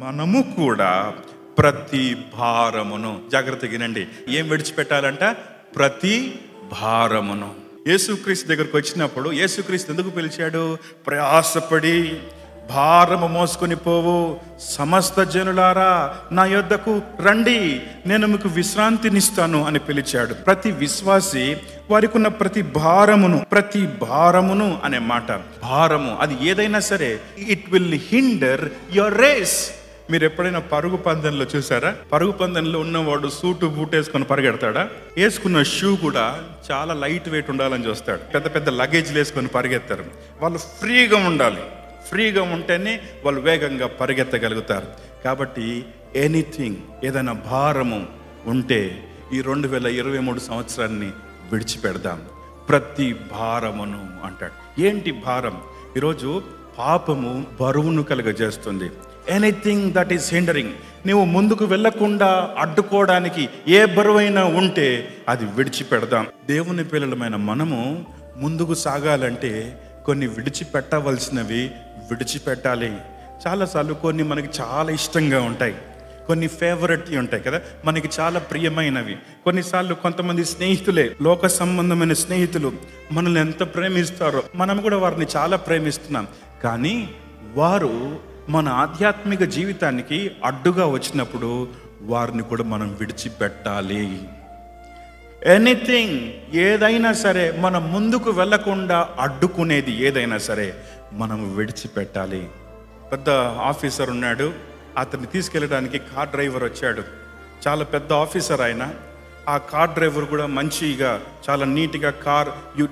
మనము కూడా ప్రతి భారమును, జాగ్రత్తగా వినండి, ఏం విడిచిపెట్టాలంట? ప్రతి భారమును. యేసుక్రీస్తు దగ్గరకు వచ్చినప్పుడు యేసుక్రీస్తు ఎందుకు పిలిచాడు? ప్రయాసపడి భారము మోసుకొని పోవు సమస్త జనులారా నా యొద్దకు రండి, నేను మీకు విశ్రాంతినిస్తాను అని పిలిచాడు. ప్రతి విశ్వాసి వారికి ఉన్న ప్రతి భారమును అనే మాట, భారము అది ఏదైనా సరే, it will hinder your race. మీరు ఎప్పుడైనా పరుగు పందెంలో చూసారా? పరుగు పందెంలో ఉన్నవాడు సూటు బూట్ వేసుకొని పరిగెడతాడా? వేసుకున్న షూ కూడా చాలా లైట్ వెయిట్ ఉండాలని చూస్తాడు. పెద్ద పెద్ద లగేజ్లు వేసుకొని పరిగెత్తారు. వాళ్ళు ఫ్రీగా ఉండాలి. ఫ్రీగా ఉంటేనే వాళ్ళు వేగంగా పరిగెత్తగలుగుతారు. కాబట్టి ఎనీథింగ్, ఏదైనా భారము ఉంటే ఈ 2023 సంవత్సరాన్ని విడిచిపెడదాం. ప్రతి భారమును అంటాడు. ఏంటి భారం? ఈరోజు పాపము బరువును కలుగజేస్తుంది. ఎనీథింగ్ దట్ ఈస్ హిండరింగ్, నువ్వు ముందుకు వెళ్ళకుండా అడ్డుకోవడానికి ఏ బరువైనా ఉంటే అది విడిచిపెడదాం. దేవుని పిల్లలమైన మనము ముందుకు సాగాలంటే కొన్ని విడిచిపెట్టవలసినవి విడిచిపెట్టాలి. చాలాసార్లు కొన్ని మనకి చాలా ఇష్టంగా ఉంటాయి, కొన్ని ఫేవరెట్ ఉంటాయి కదా, మనకి చాలా ప్రియమైనవి. కొన్నిసార్లు కొంతమంది స్నేహితులే, లోక సంబంధమైన స్నేహితులు మనల్ని ఎంత ప్రేమిస్తారో మనం కూడా వారిని చాలా ప్రేమిస్తున్నాం. కానీ వారు మన ఆధ్యాత్మిక జీవితానికి అడ్డుగా వచ్చినప్పుడు వారిని కూడా మనం విడిచిపెట్టాలి. ఎనీథింగ్, ఏదైనా సరే, మనం ముందుకు వెళ్ళకుండా అడ్డుకునేది ఏదైనా సరే మనం విడిచిపెట్టాలి. పెద్ద ఆఫీసర్ ఉన్నాడు, అతన్ని తీసుకెళ్ళడానికి కార్ డ్రైవర్ వచ్చాడు. చాలా పెద్ద ఆఫీసర్ ఆయన. ఆ కార్ డ్రైవర్ కూడా మంచిగా చాలా నీట్గా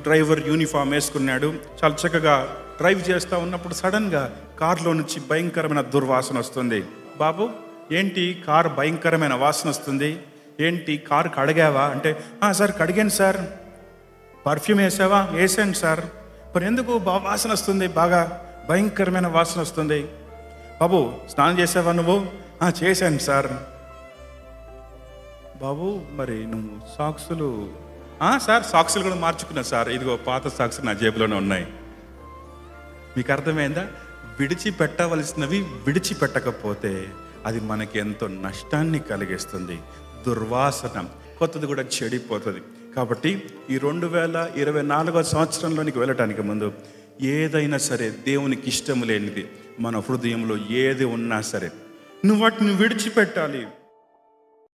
డ్రైవర్ యూనిఫామ్ వేసుకున్నాడు. చాలా చక్కగా డ్రైవ్ చేస్తూ ఉన్నప్పుడు సడన్గా కార్లో నుంచి భయంకరమైన దుర్వాసన వస్తుంది. బాబు, ఏంటి కార్ భయంకరమైన వాసన వస్తుంది, ఏంటి కారు కడిగావా అంటే, సార్ కడిగాను సార్. పర్ఫ్యూమ్ వేసావా? వేసాను సార్. మరి ఎందుకు వాసన వస్తుంది, బాగా భయంకరమైన వాసన వస్తుంది? బాబు, స్నానం చేసావా నువ్వు? చేశాను సార్. బాబు, మరి నువ్వు సాక్సులు? సార్ సాక్సులు కూడా మార్చుకున్నా సార్, ఇదిగో పాత సాక్సులు నా జేబులోనే ఉన్నాయి. మీకు అర్థమైందా? విడిచిపెట్టవలసినవి విడిచిపెట్టకపోతే అది మనకి ఎంతో నష్టాన్ని కలిగిస్తుంది. దుర్వాసన, కొత్తది కూడా చెడిపోతుంది. కాబట్టి ఈ 2024 సంవత్సరంలోనికి వెళ్ళటానికి ముందు ఏదైనా సరే దేవునికి ఇష్టం లేనిది మన హృదయంలో ఏది ఉన్నా సరే నువ్వు వాటిని విడిచిపెట్టాలి.